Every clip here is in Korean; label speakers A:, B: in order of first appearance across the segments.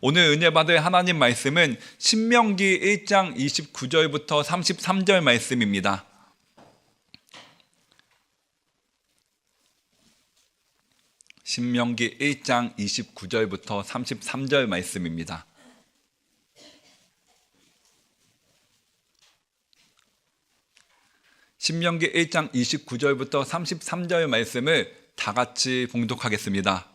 A: 오늘 은혜 받을 하나님 말씀은 신명기 1장 29절부터 33절 말씀입니다. 신명기 1장 29절부터 33절 말씀입니다. 신명기 1장 29절부터 33절 말씀을 다 같이 봉독하겠습니다.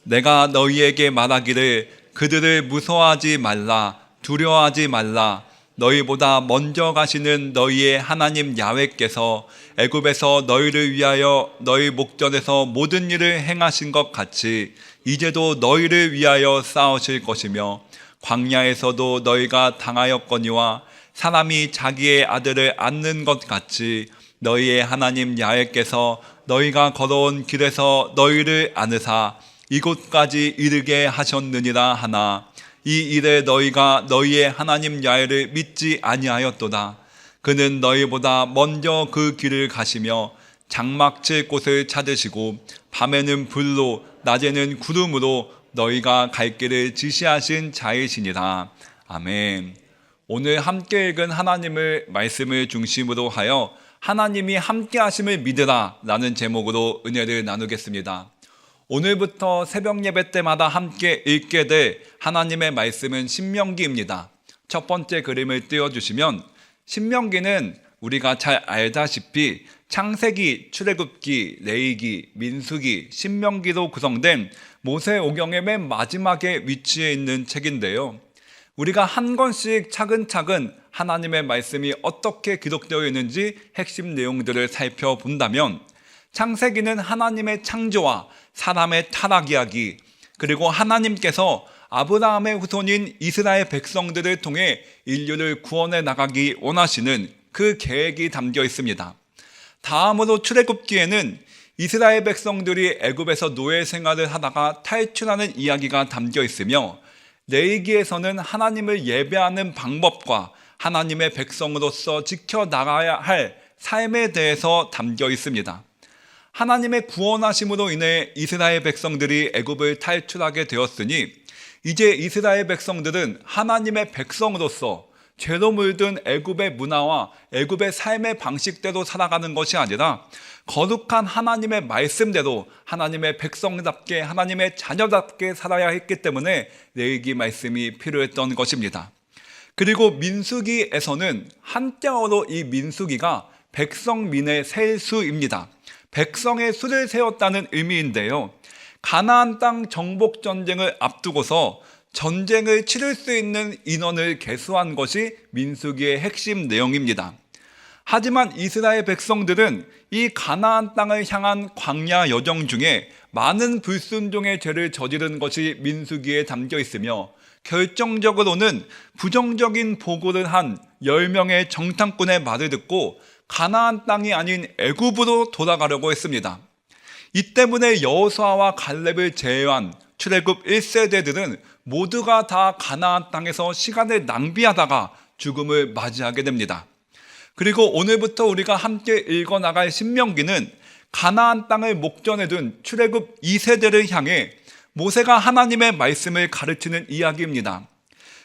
A: 내가 너희에게 말하기를 그들을 무서워하지 말라, 두려워하지 말라. 너희보다 먼저 가시는 너희의 하나님 야훼께서 애굽에서 너희를 위하여 너희 목전에서 모든 일을 행하신 것 같이 이제도 너희를 위하여 싸우실 것이며, 광야에서도 너희가 당하였거니와 사람이 자기의 아들을 안는 것 같이 너희의 하나님 야훼께서 너희가 걸어온 길에서 너희를 안으사 이곳까지 이르게 하셨느니라 하나, 이 일에 너희가 너희의 하나님 야훼를 믿지 아니하였도다. 그는 너희보다 먼저 그 길을 가시며 장막 칠 곳을 찾으시고 밤에는 불로 낮에는 구름으로 너희가 갈 길을 지시하신 자이시니라. 아멘. 오늘 함께 읽은 하나님의 말씀을 중심으로 하여 하나님이 함께 하심을 믿으라 라는 제목으로 은혜를 나누겠습니다. 오늘부터 새벽 예배 때마다 함께 읽게 될 하나님의 말씀은 신명기입니다. 첫 번째 그림을 띄워주시면, 신명기는 우리가 잘 알다시피 창세기, 출애굽기, 레위기, 민수기, 신명기로 구성된 모세오경의 맨 마지막에 위치해 있는 책인데요. 우리가 한 권씩 차근차근 하나님의 말씀이 어떻게 기록되어 있는지 핵심 내용들을 살펴본다면, 창세기는 하나님의 창조와 사람의 타락 이야기, 그리고 하나님께서 아브라함의 후손인 이스라엘 백성들을 통해 인류를 구원해 나가기 원하시는 그 계획이 담겨 있습니다. 다음으로 출애굽기에는 이스라엘 백성들이 애굽에서 노예 생활을 하다가 탈출하는 이야기가 담겨 있으며, 레위기에서는 하나님을 예배하는 방법과 하나님의 백성으로서 지켜나가야 할 삶에 대해서 담겨 있습니다. 하나님의 구원하심으로 인해 이스라엘 백성들이 애굽을 탈출하게 되었으니, 이제 이스라엘 백성들은 하나님의 백성으로서 죄로 물든 애굽의 문화와 애굽의 삶의 방식대로 살아가는 것이 아니라 거룩한 하나님의 말씀대로 하나님의 백성답게, 하나님의 자녀답게 살아야 했기 때문에 레위기 말씀이 필요했던 것입니다. 그리고 민수기에서는 한자어로 이 민수기가 백성민의 셀 수입니다. 백성의 수를 세웠다는 의미인데요, 가나안 땅 정복 전쟁을 앞두고서 전쟁을 치를 수 있는 인원을 계수한 것이 민수기의 핵심 내용입니다. 하지만 이스라엘 백성들은 이 가나안 땅을 향한 광야 여정 중에 많은 불순종의 죄를 저지른 것이 민수기에 담겨 있으며, 결정적으로는 부정적인 보고를 한 10명의 정탐꾼의 말을 듣고 가나안 땅이 아닌 애굽으로 돌아가려고 했습니다. 이 때문에 여호수아와 갈렙을 제외한 출애굽 1세대들은 모두가 다 가나안 땅에서 시간을 낭비하다가 죽음을 맞이하게 됩니다. 그리고 오늘부터 우리가 함께 읽어나갈 신명기는 가나안 땅을 목전에 둔 출애굽 2세대를 향해 모세가 하나님의 말씀을 가르치는 이야기입니다.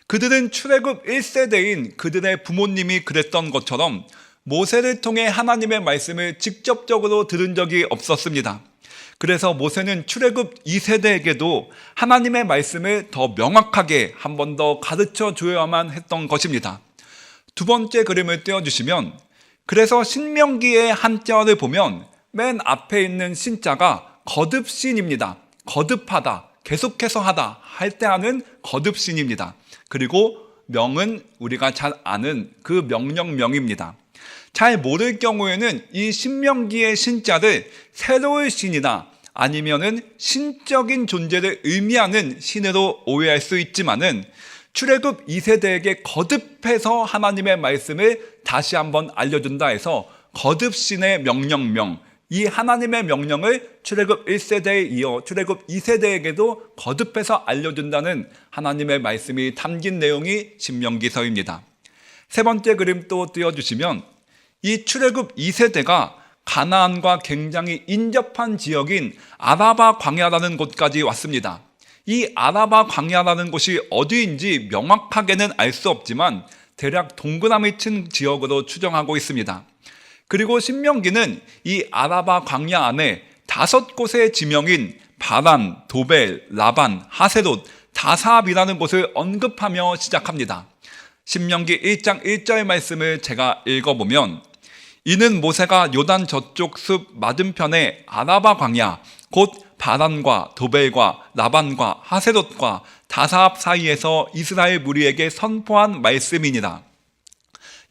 A: 그들은 출애굽 1세대인 그들의 부모님이 그랬던 것처럼 모세를 통해 하나님의 말씀을 직접적으로 들은 적이 없었습니다. 그래서 모세는 출애굽 2세대에게도 하나님의 말씀을 더 명확하게 한 번 더 가르쳐 줘야만 했던 것입니다. 두 번째 그림을 띄워주시면, 그래서 신명기의 한자어를 보면 맨 앞에 있는 신자가 거듭신입니다. 거듭하다, 계속해서 하다 할 때 하는 거듭신입니다. 그리고 명은 우리가 잘 아는 그 명령명입니다. 잘 모를 경우에는 이 신명기의 신자를 새로운 신이나 아니면은 신적인 존재를 의미하는 신으로 오해할 수 있지만은, 출애굽 2세대에게 거듭해서 하나님의 말씀을 다시 한번 알려준다 해서 거듭신의 명령명, 이 하나님의 명령을 출애굽 1세대에 이어 출애굽 2세대에게도 거듭해서 알려준다는 하나님의 말씀이 담긴 내용이 신명기서입니다. 세 번째 그림 또 띄워주시면, 이 출애굽 2세대가 가나안과 굉장히 인접한 지역인 아라바 광야라는 곳까지 왔습니다. 이 아라바 광야라는 곳이 어디인지 명확하게는 알 수 없지만 대략 동그라미 친 지역으로 추정하고 있습니다. 그리고 신명기는 이 아라바 광야 안에 5곳의 지명인 바란, 도벨, 라반, 하세롯, 다사압이라는 곳을 언급하며 시작합니다. 신명기 1장 1절 말씀을 제가 읽어보면, 이는 모세가 요단 저쪽 숲 맞은편의 아라바 광야 곧 바란과 도벨과 라반과 하세롯과 다사압 사이에서 이스라엘 무리에게 선포한 말씀이니라.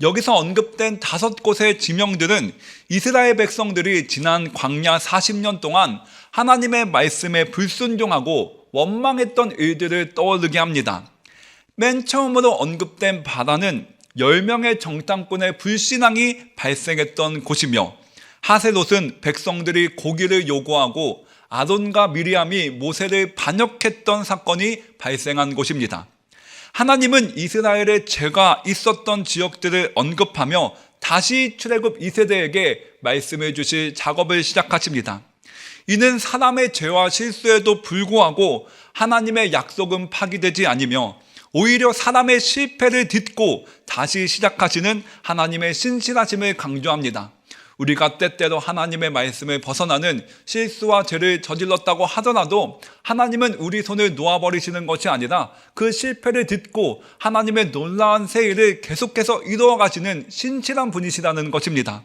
A: 여기서 언급된 5곳의 지명들은 이스라엘 백성들이 지난 광야 40년 동안 하나님의 말씀에 불순종하고 원망했던 일들을 떠오르게 합니다. 맨 처음으로 언급된 바란은 10명의 정탐꾼의 불신앙이 발생했던 곳이며, 하세롯은 백성들이 고기를 요구하고 아론과 미리암이 모세를 반역했던 사건이 발생한 곳입니다. 하나님은 이스라엘의 죄가 있었던 지역들을 언급하며 다시 출애굽 2세대에게 말씀해 주실 작업을 시작하십니다. 이는 사람의 죄와 실수에도 불구하고 하나님의 약속은 파기되지 않으며 오히려 사람의 실패를 딛고 다시 시작하시는 하나님의 신실하심을 강조합니다. 우리가 때때로 하나님의 말씀을 벗어나는 실수와 죄를 저질렀다고 하더라도 하나님은 우리 손을 놓아버리시는 것이 아니라 그 실패를 딛고 하나님의 놀라운 새 일을 계속해서 이루어 가시는 신실한 분이시라는 것입니다.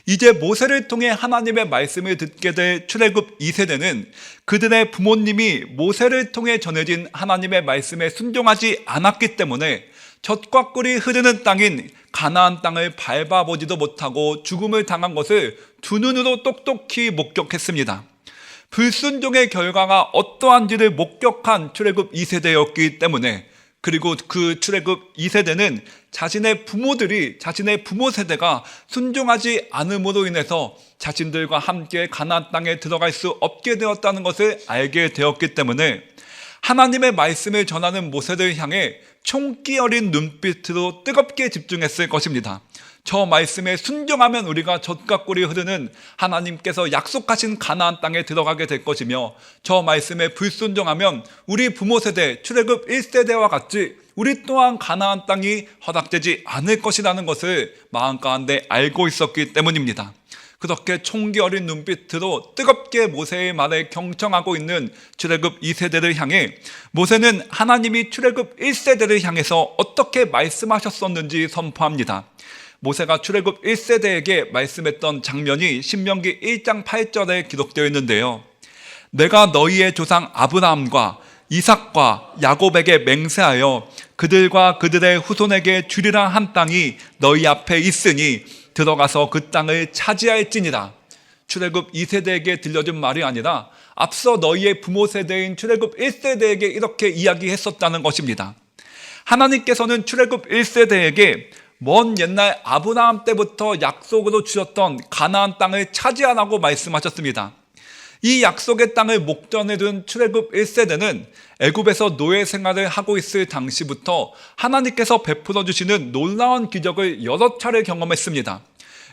A: 이제 모세를 통해 하나님의 말씀을 듣게 될 출애굽 2세대는 그들의 부모님이 모세를 통해 전해진 하나님의 말씀에 순종하지 않았기 때문에 젖과 꿀이 흐르는 땅인 가나안 땅을 밟아보지도 못하고 죽음을 당한 것을 두 눈으로 똑똑히 목격했습니다. 불순종의 결과가 어떠한지를 목격한 출애굽 2세대였기 때문에, 그리고 그 출애굽 2세대는 자신의 부모 세대가 순종하지 않음으로 인해서 자신들과 함께 가나안 땅에 들어갈 수 없게 되었다는 것을 알게 되었기 때문에 하나님의 말씀을 전하는 모세를 향해 총기 어린 눈빛으로 뜨겁게 집중했을 것입니다. 저 말씀에 순종하면 우리가 젖과 꿀이 흐르는 하나님께서 약속하신 가나안 땅에 들어가게 될 것이며, 저 말씀에 불순종하면 우리 부모 세대 출애굽 1세대와 같이 우리 또한 가나안 땅이 허락되지 않을 것이라는 것을 마음 가운데 알고 있었기 때문입니다. 그렇게 총기 어린 눈빛으로 뜨겁게 모세의 말에 경청하고 있는 출애굽 2세대를 향해 모세는 하나님이 출애굽 1세대를 향해서 어떻게 말씀하셨었는지 선포합니다. 모세가 출애굽 1세대에게 말씀했던 장면이 신명기 1장 8절에 기록되어 있는데요. 내가 너희의 조상 아브라함과 이삭과 야곱에게 맹세하여 그들과 그들의 후손에게 주리라 한 땅이 너희 앞에 있으니 들어가서 그 땅을 차지할지니라. 출애굽 2세대에게 들려준 말이 아니라 앞서 너희의 부모 세대인 출애굽 1세대에게 이렇게 이야기했었다는 것입니다. 하나님께서는 출애굽 1세대에게 먼 옛날 아브라함 때부터 약속으로 주셨던 가나안 땅을 차지하라고 말씀하셨습니다. 이 약속의 땅을 목전에 둔 출애굽 1세대는 애굽에서 노예 생활을 하고 있을 당시부터 하나님께서 베풀어 주시는 놀라운 기적을 여러 차례 경험했습니다.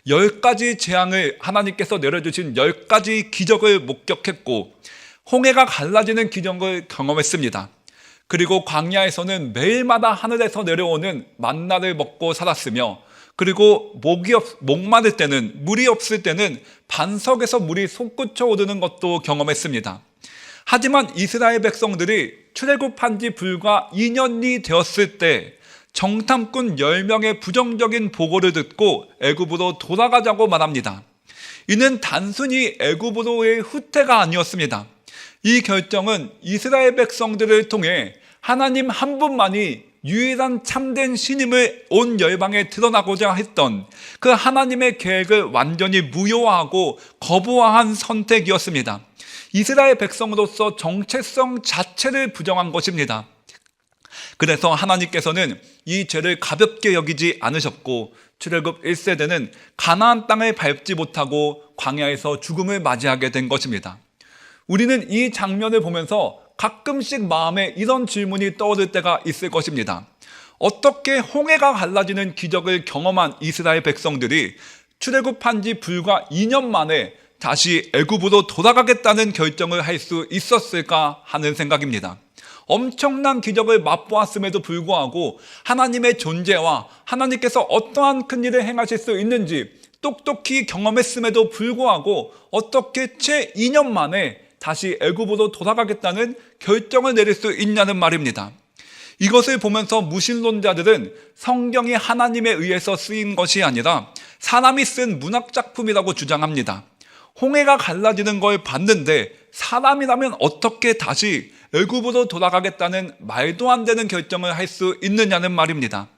A: 10가지 재앙을 하나님께서 내려주신 10가지 기적을 목격했고 홍해가 갈라지는 기적을 경험했습니다. 그리고 광야에서는 매일마다 하늘에서 내려오는 만나를 먹고 살았으며, 그리고 목마를 때는, 물이 없을 때는 반석에서 물이 솟구쳐 오르는 것도 경험했습니다. 하지만 이스라엘 백성들이 출애굽한 지 불과 2년이 되었을 때 정탐꾼 10명의 부정적인 보고를 듣고 애굽으로 돌아가자고 말합니다. 이는 단순히 애굽으로의 후퇴가 아니었습니다. 이 결정은 이스라엘 백성들을 통해 하나님 한 분만이 유일한 참된 신임을 온 열방에 드러나고자 했던 그 하나님의 계획을 완전히 무효화하고 거부화한 선택이었습니다. 이스라엘 백성으로서 정체성 자체를 부정한 것입니다. 그래서 하나님께서는 이 죄를 가볍게 여기지 않으셨고 출애굽 1세대는 가나안 땅을 밟지 못하고 광야에서 죽음을 맞이하게 된 것입니다. 우리는 이 장면을 보면서 가끔씩 마음에 이런 질문이 떠오를 때가 있을 것입니다. 어떻게 홍해가 갈라지는 기적을 경험한 이스라엘 백성들이 출애굽한 지 불과 2년 만에 다시 애굽으로 돌아가겠다는 결정을 할 수 있었을까 하는 생각입니다. 엄청난 기적을 맛보았음에도 불구하고 하나님의 존재와 하나님께서 어떠한 큰 일을 행하실 수 있는지 똑똑히 경험했음에도 불구하고 어떻게 채 2년 만에 다시 애굽으로 돌아가겠다는 결정을 내릴 수 있냐는 말입니다. 이것을 보면서 무신론자들은 성경이 하나님에 의해서 쓰인 것이 아니라 사람이 쓴 문학작품이라고 주장합니다. 홍해가 갈라지는 걸 봤는데 사람이라면 어떻게 다시 애굽으로 돌아가겠다는 말도 안 되는 결정을 할 수 있느냐는 말입니다.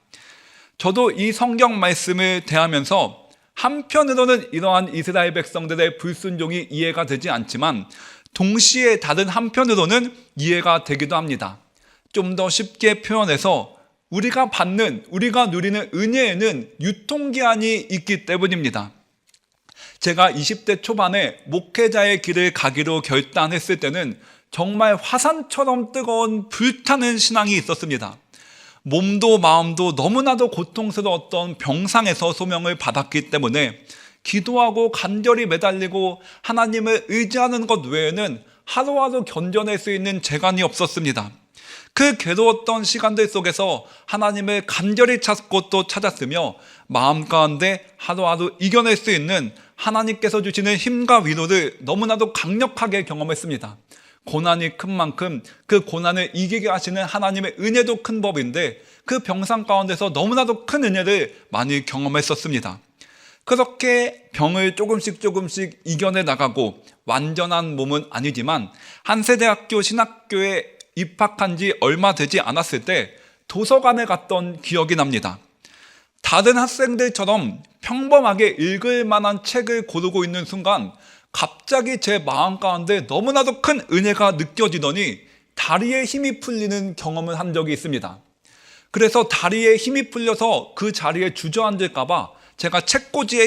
A: 저도 이 성경 말씀을 대하면서 한편으로는 이러한 이스라엘 백성들의 불순종이 이해가 되지 않지만 동시에 다른 한편으로는 이해가 되기도 합니다. 좀 더 쉽게 표현해서 우리가 누리는 은혜에는 유통기한이 있기 때문입니다. 제가 20대 초반에 목회자의 길을 가기로 결단했을 때는 정말 화산처럼 뜨거운 불타는 신앙이 있었습니다. 몸도 마음도 너무나도 고통스러웠던 병상에서 소명을 받았기 때문에 기도하고 간절히 매달리고 하나님을 의지하는 것 외에는 하루하루 견뎌낼 수 있는 재간이 없었습니다. 그 괴로웠던 시간들 속에서 하나님을 간절히 찾고 또 찾았으며 마음 가운데 하루하루 이겨낼 수 있는 하나님께서 주시는 힘과 위로를 너무나도 강력하게 경험했습니다. 고난이 큰 만큼 그 고난을 이기게 하시는 하나님의 은혜도 큰 법인데 그 병상 가운데서 너무나도 큰 은혜를 많이 경험했었습니다. 그렇게 병을 조금씩 이겨내 나가고 완전한 몸은 아니지만 한세대학교 신학교에 입학한 지 얼마 되지 않았을 때 도서관에 갔던 기억이 납니다. 다른 학생들처럼 평범하게 읽을 만한 책을 고르고 있는 순간 갑자기 제 마음 가운데 너무나도 큰 은혜가 느껴지더니 다리에 힘이 풀리는 경험을 한 적이 있습니다. 그래서 다리에 힘이 풀려서 그 자리에 주저앉을까 봐 제가 책꽂이에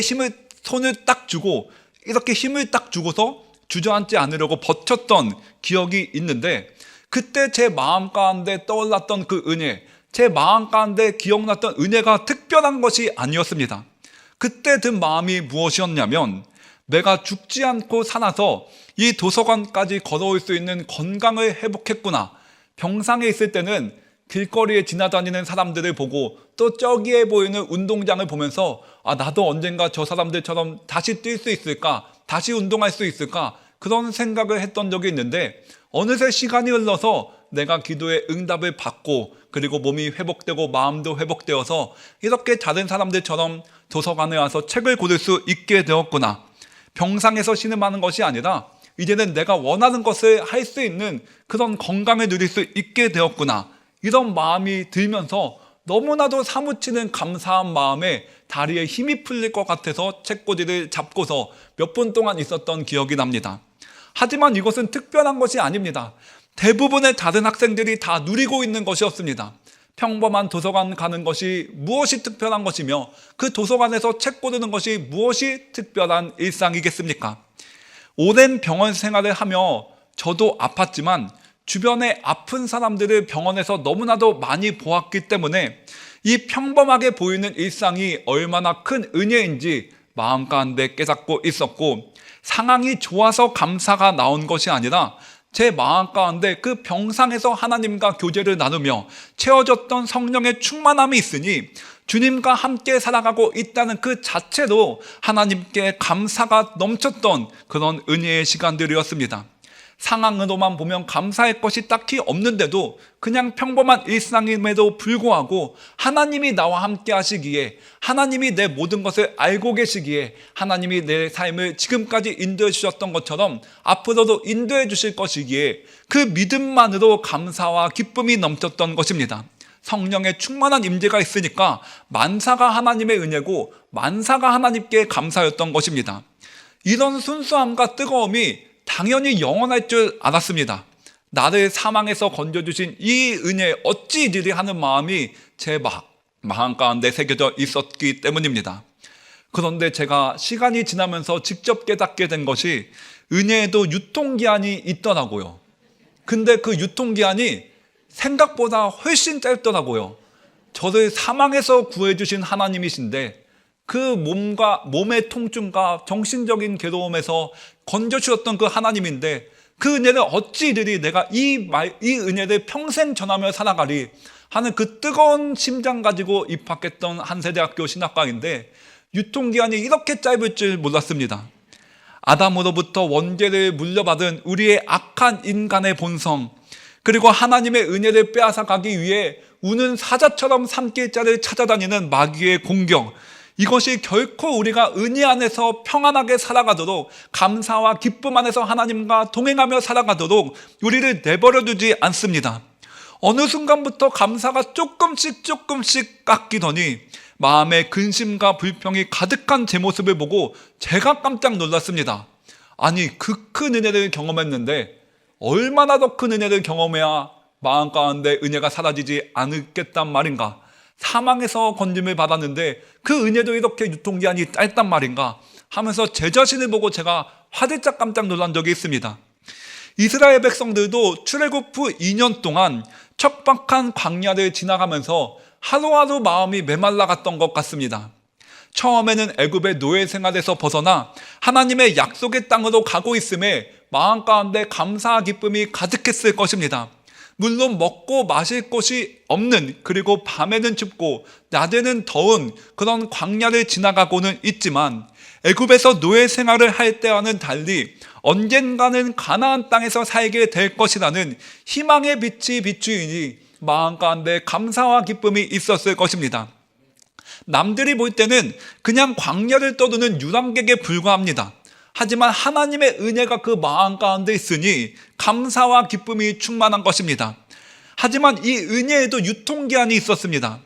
A: 손을 딱 주고 이렇게 힘을 딱 주고서 주저앉지 않으려고 버텼던 기억이 있는데 그때 제 마음 가운데 떠올랐던 그 은혜, 제 마음 가운데 기억났던 은혜가 특별한 것이 아니었습니다. 그때 든 마음이 무엇이었냐면 내가 죽지 않고 살아서 이 도서관까지 걸어올 수 있는 건강을 회복했구나. 병상에 있을 때는 길거리에 지나다니는 사람들을 보고 또 저기에 보이는 운동장을 보면서 나도 언젠가 저 사람들처럼 다시 뛸 수 있을까? 다시 운동할 수 있을까? 그런 생각을 했던 적이 있는데 어느새 시간이 흘러서 내가 기도의 응답을 받고 그리고 몸이 회복되고 마음도 회복되어서 이렇게 다른 사람들처럼 도서관에 와서 책을 고를 수 있게 되었구나. 병상에서 신음하는 것이 아니라 이제는 내가 원하는 것을 할 수 있는 그런 건강을 누릴 수 있게 되었구나. 이런 마음이 들면서 너무나도 사무치는 감사한 마음에 다리에 힘이 풀릴 것 같아서 책꽂이를 잡고서 몇 분 동안 있었던 기억이 납니다. 하지만 이것은 특별한 것이 아닙니다. 대부분의 다른 학생들이 다 누리고 있는 것이었습니다. 평범한 도서관 가는 것이 무엇이 특별한 것이며 그 도서관에서 책 고르는 것이 무엇이 특별한 일상이겠습니까? 오랜 병원 생활을 하며 저도 아팠지만 주변에 아픈 사람들을 병원에서 너무나도 많이 보았기 때문에 이 평범하게 보이는 일상이 얼마나 큰 은혜인지 마음 가운데 깨닫고 있었고 상황이 좋아서 감사가 나온 것이 아니라 제 마음 가운데 그 병상에서 하나님과 교제를 나누며 채워졌던 성령의 충만함이 있으니 주님과 함께 살아가고 있다는 그 자체로 하나님께 감사가 넘쳤던 그런 은혜의 시간들이었습니다. 상황으로만 보면 감사할 것이 딱히 없는데도 그냥 평범한 일상임에도 불구하고 하나님이 나와 함께 하시기에 하나님이 내 모든 것을 알고 계시기에 하나님이 내 삶을 지금까지 인도해 주셨던 것처럼 앞으로도 인도해 주실 것이기에 그 믿음만으로 감사와 기쁨이 넘쳤던 것입니다. 성령의 충만한 임재가 있으니까 만사가 하나님의 은혜고 만사가 하나님께 감사였던 것입니다. 이런 순수함과 뜨거움이 당연히 영원할 줄 알았습니다. 나를 사망에서 건져주신 이 은혜 어찌 이리리 하는 마음이 제 마음 가운데 새겨져 있었기 때문입니다. 그런데 제가 시간이 지나면서 직접 깨닫게 된 것이 은혜에도 유통기한이 있더라고요. 근데 그 유통기한이 생각보다 훨씬 짧더라고요. 저를 사망에서 구해주신 하나님이신데 그 몸의 통증과 정신적인 괴로움에서 건져주셨던 그 하나님인데 그 은혜를 어찌 이르리 내가 이 은혜를 평생 전하며 살아가리 하는 그 뜨거운 심장 가지고 입학했던 한세대학교 신학과인데 유통기한이 이렇게 짧을 줄 몰랐습니다. 아담으로부터 원죄를 물려받은 우리의 악한 인간의 본성, 그리고 하나님의 은혜를 빼앗아 가기 위해 우는 사자처럼 산길자를 찾아다니는 마귀의 공격, 이것이 결코 우리가 은혜 안에서 평안하게 살아가도록, 감사와 기쁨 안에서 하나님과 동행하며 살아가도록 우리를 내버려 두지 않습니다. 어느 순간부터 감사가 조금씩 깎이더니 마음에 근심과 불평이 가득한 제 모습을 보고 제가 깜짝 놀랐습니다. 아니, 그 큰 은혜를 경험했는데 얼마나 더 큰 은혜를 경험해야 마음 가운데 은혜가 사라지지 않겠단 말인가? 사망에서 건짐을 받았는데 그 은혜도 이렇게 유통기한이 짧단 말인가? 하면서 제 자신을 보고 제가 화들짝 깜짝 놀란 적이 있습니다. 이스라엘 백성들도 출애굽 후 2년 동안 척박한 광야를 지나가면서 하루하루 마음이 메말라 갔던 것 같습니다. 처음에는 애굽의 노예 생활에서 벗어나 하나님의 약속의 땅으로 가고 있음에 마음 가운데 감사와 기쁨이 가득했을 것입니다. 물론 먹고 마실 곳이 없는, 그리고 밤에는 춥고 낮에는 더운 그런 광야를 지나가고는 있지만 애굽에서 노예 생활을 할 때와는 달리 언젠가는 가나안 땅에서 살게 될 것이라는 희망의 빛이 비추이니 마음 가운데 감사와 기쁨이 있었을 것입니다. 남들이 볼 때는 그냥 광야를 떠도는 유랑객에 불과합니다. 하지만 하나님의 은혜가 그 마음 가운데 있으니 감사와 기쁨이 충만한 것입니다. 하지만 이 은혜에도 유통기한이 있었습니다.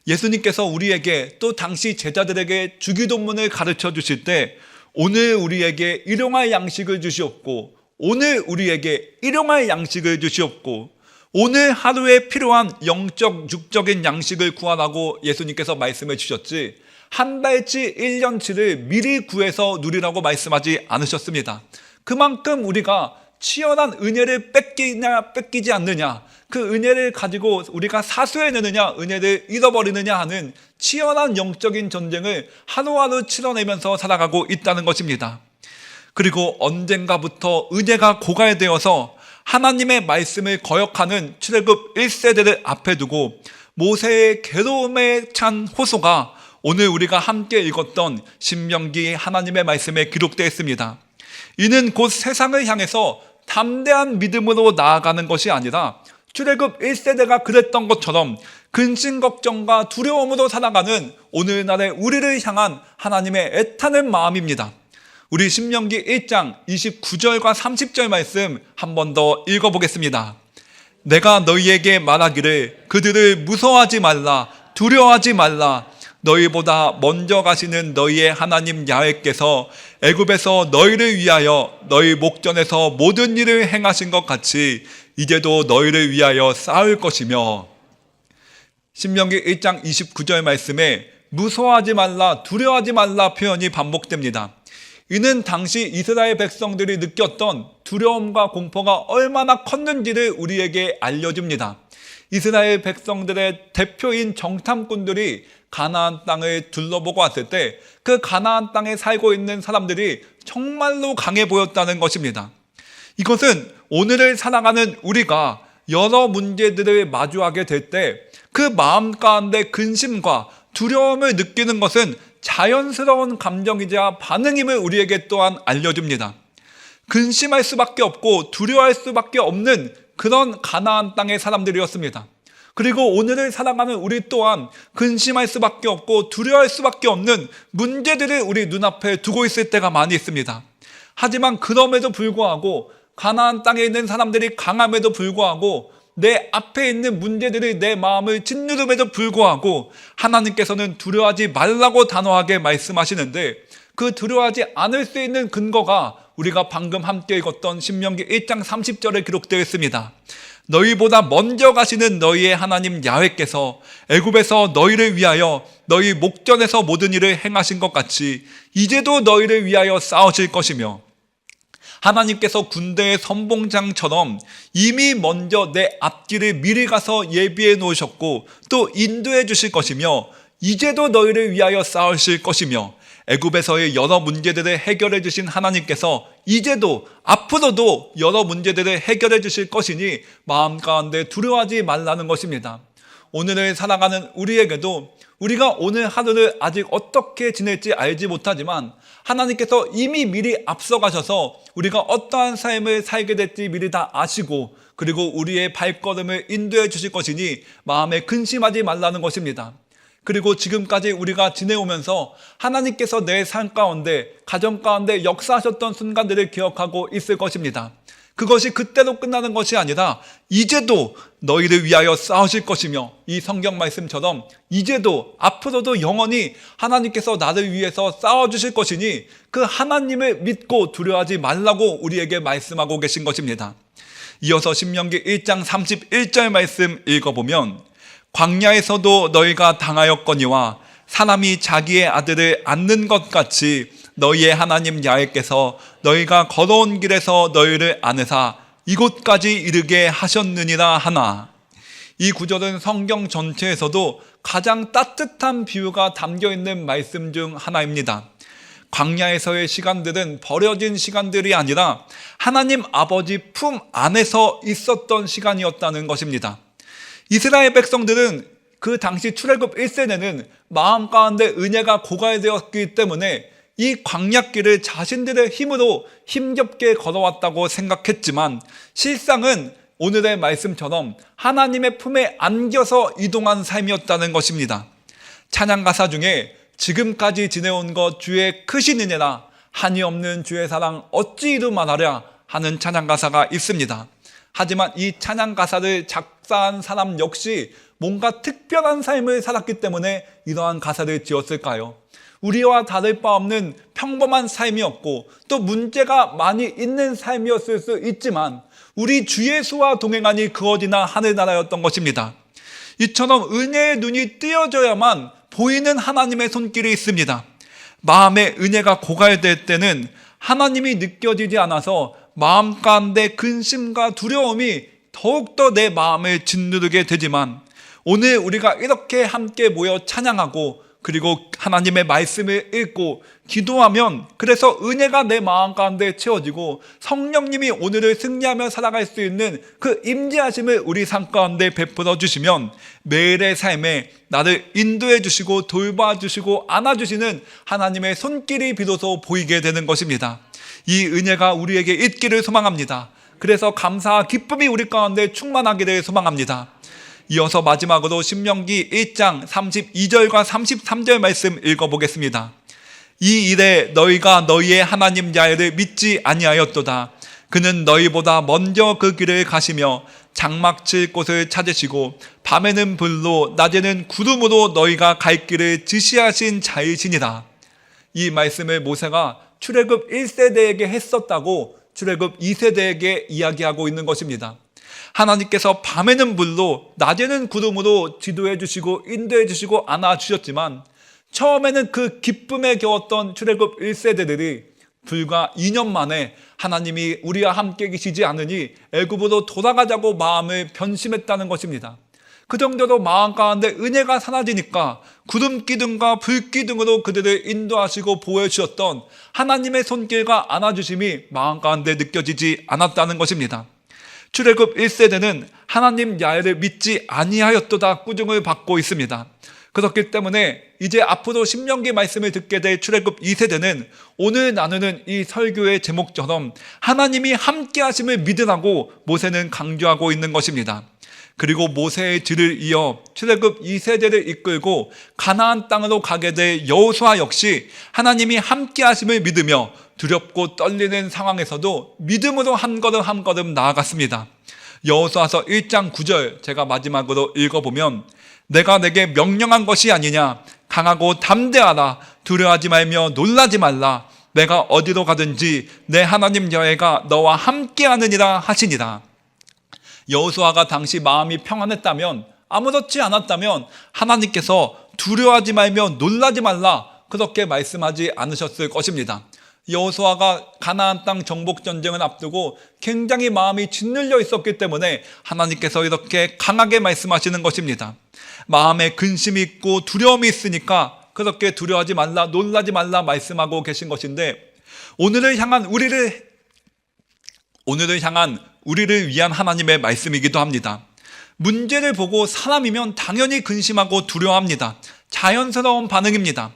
A: 예수님께서 우리에게 또 당시 제자들에게 주기도문을 가르쳐 주실 때 오늘 우리에게 일용할 양식을 주시옵고, 오늘 우리에게 일용할 양식을 주시옵고, 오늘 하루에 필요한 영적 육적인 양식을 구하라고 예수님께서 말씀해 주셨지 한 달치 1년치를 미리 구해서 누리라고 말씀하지 않으셨습니다. 그만큼 우리가 치열한 은혜를 뺏기냐 뺏기지 않느냐, 그 은혜를 가지고 우리가 사수해내느냐 은혜를 잃어버리느냐 하는 치열한 영적인 전쟁을 하루하루 치러내면서 살아가고 있다는 것입니다. 그리고 언젠가부터 은혜가 고갈되어서 하나님의 말씀을 거역하는 출애굽 1세대를 앞에 두고 모세의 괴로움에 찬 호소가 오늘 우리가 함께 읽었던 신명기 하나님의 말씀에 기록되어 있습니다. 이는 곧 세상을 향해서 담대한 믿음으로 나아가는 것이 아니라 출애굽 1세대가 그랬던 것처럼 근심 걱정과 두려움으로 살아가는 오늘날의 우리를 향한 하나님의 애타는 마음입니다. 우리 신명기 1장 29절과 30절 말씀 한 번 더 읽어보겠습니다. 내가 너희에게 말하기를 그들을 무서워하지 말라, 두려워하지 말라. 너희보다 먼저 가시는 너희의 하나님 야훼께서 애굽에서 너희를 위하여 너희 목전에서 모든 일을 행하신 것 같이 이제도 너희를 위하여 싸울 것이며. 신명기 1장 29절 말씀에 무서워하지 말라, 두려워하지 말라 표현이 반복됩니다. 이는 당시 이스라엘 백성들이 느꼈던 두려움과 공포가 얼마나 컸는지를 우리에게 알려줍니다. 이스라엘 백성들의 대표인 정탐꾼들이 가나안 땅을 둘러보고 왔을 때 그 가나안 땅에 살고 있는 사람들이 정말로 강해 보였다는 것입니다. 이것은 오늘을 살아가는 우리가 여러 문제들을 마주하게 될 때 그 마음 가운데 근심과 두려움을 느끼는 것은 자연스러운 감정이자 반응임을 우리에게 또한 알려줍니다. 근심할 수밖에 없고 두려워할 수밖에 없는 그런 가나안 땅의 사람들이었습니다. 그리고 오늘을 살아가는 우리 또한 근심할 수밖에 없고 두려워할 수밖에 없는 문제들을 우리 눈앞에 두고 있을 때가 많이 있습니다. 하지만 그럼에도 불구하고 가나안 땅에 있는 사람들이 강함에도 불구하고 내 앞에 있는 문제들이 내 마음을 짓누름에도 불구하고 하나님께서는 두려워하지 말라고 단호하게 말씀하시는데 그 두려워하지 않을 수 있는 근거가 우리가 방금 함께 읽었던 신명기 1장 30절에 기록되어 있습니다. 너희보다 먼저 가시는 너희의 하나님 야훼께서 애굽에서 너희를 위하여 너희 목전에서 모든 일을 행하신 것 같이 이제도 너희를 위하여 싸우실 것이며, 하나님께서 군대의 선봉장처럼 이미 먼저 내 앞길을 미리 가서 예비해 놓으셨고 또 인도해 주실 것이며 이제도 너희를 위하여 싸우실 것이며 애굽에서의 여러 문제들을 해결해 주신 하나님께서 이제도 앞으로도 여러 문제들을 해결해 주실 것이니 마음 가운데 두려워하지 말라는 것입니다. 오늘을 살아가는 우리에게도 우리가 오늘 하루를 아직 어떻게 지낼지 알지 못하지만 하나님께서 이미 미리 앞서가셔서 우리가 어떠한 삶을 살게 될지 미리 다 아시고 그리고 우리의 발걸음을 인도해 주실 것이니 마음에 근심하지 말라는 것입니다. 그리고 지금까지 우리가 지내오면서 하나님께서 내 삶 가운데, 가정 가운데 역사하셨던 순간들을 기억하고 있을 것입니다. 그것이 그때로 끝나는 것이 아니라 이제도 너희를 위하여 싸우실 것이며 이 성경 말씀처럼 이제도 앞으로도 영원히 하나님께서 나를 위해서 싸워주실 것이니 그 하나님을 믿고 두려워하지 말라고 우리에게 말씀하고 계신 것입니다. 이어서 신명기 1장 31절 말씀 읽어보면 광야에서도 너희가 당하였거니와 사람이 자기의 아들을 안는 것 같이 너희의 하나님 야훼께서 너희가 걸어온 길에서 너희를 안으사 이곳까지 이르게 하셨느니라 하나. 이 구절은 성경 전체에서도 가장 따뜻한 비유가 담겨있는 말씀 중 하나입니다. 광야에서의 시간들은 버려진 시간들이 아니라 하나님 아버지 품 안에서 있었던 시간이었다는 것입니다. 이스라엘 백성들은 그 당시 출애굽 1세대는 마음 가운데 은혜가 고갈되었기 때문에 이 광야길을 자신들의 힘으로 힘겹게 걸어왔다고 생각했지만 실상은 오늘의 말씀처럼 하나님의 품에 안겨서 이동한 삶이었다는 것입니다. 찬양 가사 중에 지금까지 지내온 것 주의 크신 은혜라 한이 없는 주의 사랑 어찌 이루 말하랴 하는 찬양 가사가 있습니다. 하지만 이 찬양 가사를 작사한 사람 역시 뭔가 특별한 삶을 살았기 때문에 이러한 가사를 지었을까요? 우리와 다를 바 없는 평범한 삶이었고 또 문제가 많이 있는 삶이었을 수 있지만 우리 주 예수와 동행하니 그 어디나 하늘나라였던 것입니다. 이처럼 은혜의 눈이 띄어져야만 보이는 하나님의 손길이 있습니다. 마음의 은혜가 고갈될 때는 하나님이 느껴지지 않아서 마음 가운데 근심과 두려움이 더욱더 내 마음을 짓누르게 되지만 오늘 우리가 이렇게 함께 모여 찬양하고 그리고 하나님의 말씀을 읽고 기도하면 그래서 은혜가 내 마음 가운데 채워지고 성령님이 오늘을 승리하며 살아갈 수 있는 그 임재하심을 우리 삶 가운데 베풀어 주시면 매일의 삶에 나를 인도해 주시고 돌봐 주시고 안아주시는 하나님의 손길이 비로소 보이게 되는 것입니다. 이 은혜가 우리에게 있기를 소망합니다. 그래서 감사와 기쁨이 우리 가운데 충만하기를 소망합니다. 이어서 마지막으로 신명기 1장 32절과 33절 말씀 읽어보겠습니다. 이 일에 너희가 너희의 하나님 야훼를 믿지 아니하였도다. 그는 너희보다 먼저 그 길을 가시며 장막 칠 곳을 찾으시고 밤에는 불로 낮에는 구름으로 너희가 갈 길을 지시하신 자이시니라. 이 말씀을 모세가 출애굽 1세대에게 했었다고 출애굽 2세대에게 이야기하고 있는 것입니다. 하나님께서 밤에는 불로 낮에는 구름으로 지도해 주시고 인도해 주시고 안아 주셨지만 처음에는 그 기쁨에 겨웠던 출애굽 1세대들이 불과 2년 만에 하나님이 우리와 함께 계시지 않으니 애굽으로 돌아가자고 마음을 변심했다는 것입니다. 그 정도로 마음 가운데 은혜가 사라지니까 구름 기둥과 불 기둥으로 그들을 인도하시고 보호해 주셨던 하나님의 손길과 안아주심이 마음 가운데 느껴지지 않았다는 것입니다. 출애굽 1세대는 하나님 야훼를 믿지 아니하였도다 꾸중을 받고 있습니다. 그렇기 때문에 이제 앞으로 신명기 말씀을 듣게 될 출애굽 2세대는 오늘 나누는 이 설교의 제목처럼 하나님이 함께 하심을 믿으라고 모세는 강조하고 있는 것입니다. 그리고 모세의 뒤를 이어 출애굽 2세대를 이끌고 가나안 땅으로 가게 될 여호수아 역시 하나님이 함께 하심을 믿으며 두렵고 떨리는 상황에서도 믿음으로 한 걸음 한 걸음 나아갔습니다. 여호수아서 1장 9절 제가 마지막으로 읽어보면 내가 내게 명령한 것이 아니냐 강하고 담대하라 두려워하지 말며 놀라지 말라 내가 어디로 가든지 내 하나님 여호와가 너와 함께하느니라 하시니라. 여호수아가 당시 마음이 평안했다면 아무렇지 않았다면 하나님께서 두려워하지 말며 놀라지 말라 그렇게 말씀하지 않으셨을 것입니다. 여호수아가 가나안 땅 정복 전쟁을 앞두고 굉장히 마음이 짓눌려 있었기 때문에 하나님께서 이렇게 강하게 말씀하시는 것입니다. 마음에 근심이 있고 두려움이 있으니까 그렇게 두려워하지 말라, 놀라지 말라 말씀하고 계신 것인데, 오늘을 향한 우리를 위한 하나님의 말씀이기도 합니다. 문제를 보고 사람이면 당연히 근심하고 두려워합니다. 자연스러운 반응입니다.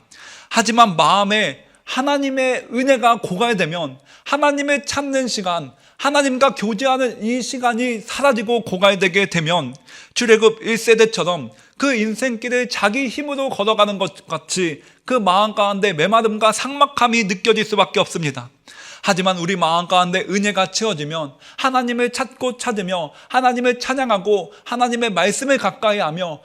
A: 하지만 마음에 하나님의 은혜가 고갈되면, 하나님을 찾는 시간, 하나님과 교제하는 이 시간이 사라지고 고갈되게 되면 출애굽 1세대처럼 그 인생길을 자기 힘으로 걸어가는 것 같이 그 마음 가운데 메마름과 삭막함이 느껴질 수밖에 없습니다. 하지만 우리 마음 가운데 은혜가 채워지면 하나님을 찾고 찾으며 하나님을 찬양하고 하나님의 말씀을 가까이 하며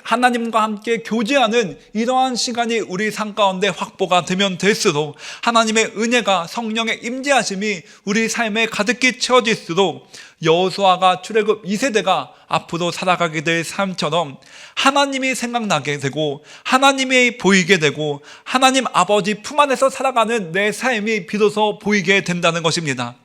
A: 하나님과 함께 교제하는 이러한 시간이 우리 삶 가운데 확보가 되면 될수록, 하나님의 은혜가, 성령의 임재하심이 우리 삶에 가득히 채워질수록 여호수아가 출애굽 2세대가 앞으로 살아가게 될 삶처럼 하나님이 생각나게 되고 하나님이 보이게 되고 하나님 아버지 품 안에서 살아가는 내 삶이 비로소 보이게 된다는 것입니다.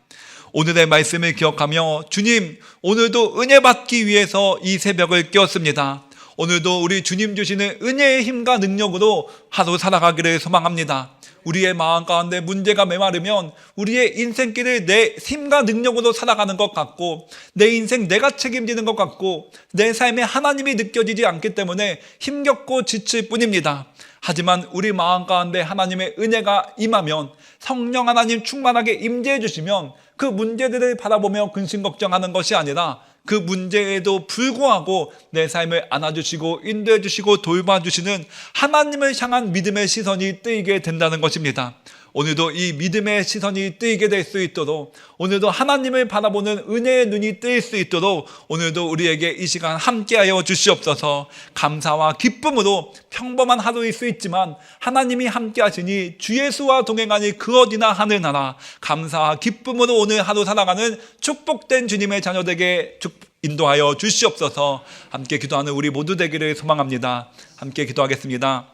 A: 오늘의 말씀을 기억하며, 주님, 오늘도 은혜 받기 위해서 이 새벽을 깨웠습니다. 오늘도 우리 주님 주시는 은혜의 힘과 능력으로 하루 살아가기를 소망합니다. 우리의 마음 가운데 문제가 메마르면 우리의 인생길을 내 힘과 능력으로 살아가는 것 같고, 내 인생 내가 책임지는 것 같고, 내 삶에 하나님이 느껴지지 않기 때문에 힘겹고 지칠 뿐입니다. 하지만 우리 마음 가운데 하나님의 은혜가 임하면, 성령 하나님 충만하게 임재해 주시면 그 문제들을 바라보며 근심 걱정하는 것이 아니라 그 문제에도 불구하고 내 삶을 안아주시고 인도해 주시고 돌봐주시는 하나님을 향한 믿음의 시선이 뜨이게 된다는 것입니다. 오늘도 이 믿음의 시선이 뜨이게 될 수 있도록, 오늘도 하나님을 바라보는 은혜의 눈이 뜨일 수 있도록 오늘도 우리에게 이 시간 함께하여 주시옵소서. 감사와 기쁨으로 평범한 하루일 수 있지만 하나님이 함께하시니 주 예수와 동행하니 그 어디나 하늘나라, 감사와 기쁨으로 오늘 하루 살아가는 축복된 주님의 자녀되게 인도하여 주시옵소서. 함께 기도하는 우리 모두 되기를 소망합니다. 함께 기도하겠습니다.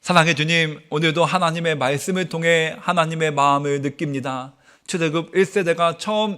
A: 사랑의 주님, 오늘도 하나님의 말씀을 통해 하나님의 마음을 느낍니다. 출애굽 1세대가 처음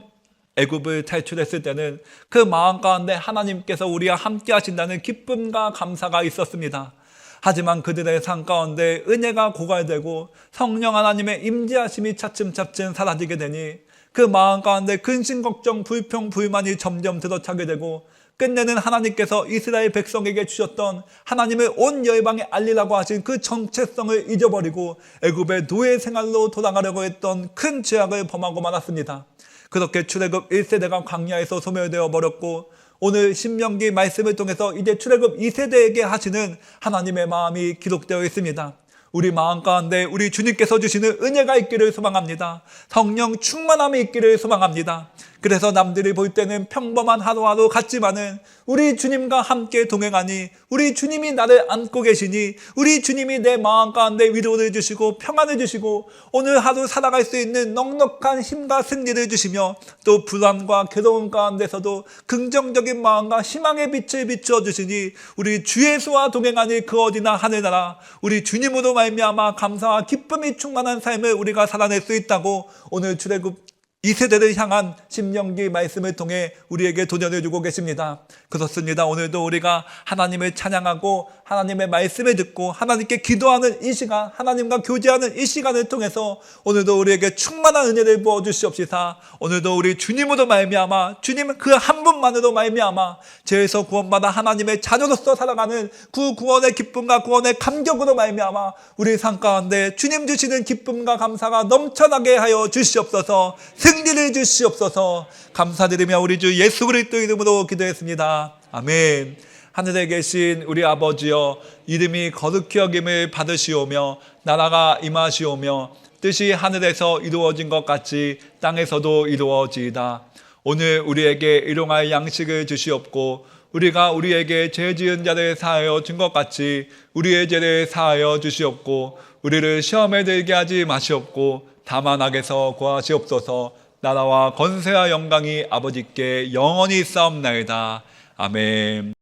A: 애굽을 탈출했을 때는 그 마음 가운데 하나님께서 우리와 함께 하신다는 기쁨과 감사가 있었습니다. 하지만 그들의 삶 가운데 은혜가 고갈되고 성령 하나님의 임재하심이 차츰차츰 사라지게 되니 그 마음 가운데 근심 걱정 불평 불만이 점점 들어차게 되고, 끝내는 하나님께서 이스라엘 백성에게 주셨던 하나님을 온 열방에 알리라고 하신 그 정체성을 잊어버리고 애굽의 노예 생활로 돌아가려고 했던 큰 죄악을 범하고 말았습니다. 그렇게 출애굽 1세대가 광야에서 소멸되어 버렸고, 오늘 신명기 말씀을 통해서 이제 출애굽 2세대에게 하시는 하나님의 마음이 기록되어 있습니다. 우리 마음 가운데 우리 주님께서 주시는 은혜가 있기를 소망합니다. 성령 충만함이 있기를 소망합니다. 그래서 남들이 볼 때는 평범한 하루하루 같지만은 우리 주님과 함께 동행하니, 우리 주님이 나를 안고 계시니, 우리 주님이 내 마음 가운데 위로를 주시고 평안을 주시고 오늘 하루 살아갈 수 있는 넉넉한 힘과 승리를 주시며, 또 불안과 괴로움 가운데서도 긍정적인 마음과 희망의 빛을 비추어 주시니 우리 주 예수와 동행하니 그 어디나 하늘나라, 우리 주님으로 말미암아 감사와 기쁨이 충만한 삶을 우리가 살아낼 수 있다고 오늘 출애굽 2세대를 향한 신명기 말씀을 통해 우리에게 도전해 주고 계십니다. 그렇습니다. 오늘도 우리가 하나님을 찬양하고 하나님의 말씀을 듣고 하나님께 기도하는 이 시간, 하나님과 교제하는 이 시간을 통해서 오늘도 우리에게 충만한 은혜를 부어 주시옵시사. 오늘도 우리 주님으로 말미암아, 주님 그 한 분만으로 말미암아 죄에서 구원받아 하나님의 자녀로서 살아가는 그 구원의 기쁨과 구원의 감격으로 말미암아 우리 삶 가운데 주님 주시는 기쁨과 감사가 넘쳐나게 하여 주시옵소서. 승리를 주시옵소서. 감사드리며 우리 주 예수 그리스도 이름으로 기도했습니다. 아멘. 하늘에 계신 우리 아버지여, 이름이 거룩히 여김을 받으시오며 나라가 임하시오며 뜻이 하늘에서 이루어진 것 같이 땅에서도 이루어지이다. 오늘 우리에게 일용할 양식을 주시옵고 우리가 우리에게 죄 지은 자를 사하여 준 것 같이 우리의 죄를 사하여 주시옵고 우리를 시험에 들게 하지 마시옵고 다만 악에서 구하시옵소서. 나라와 권세와 영광이 아버지께 영원히 있사옵나이다. 아멘.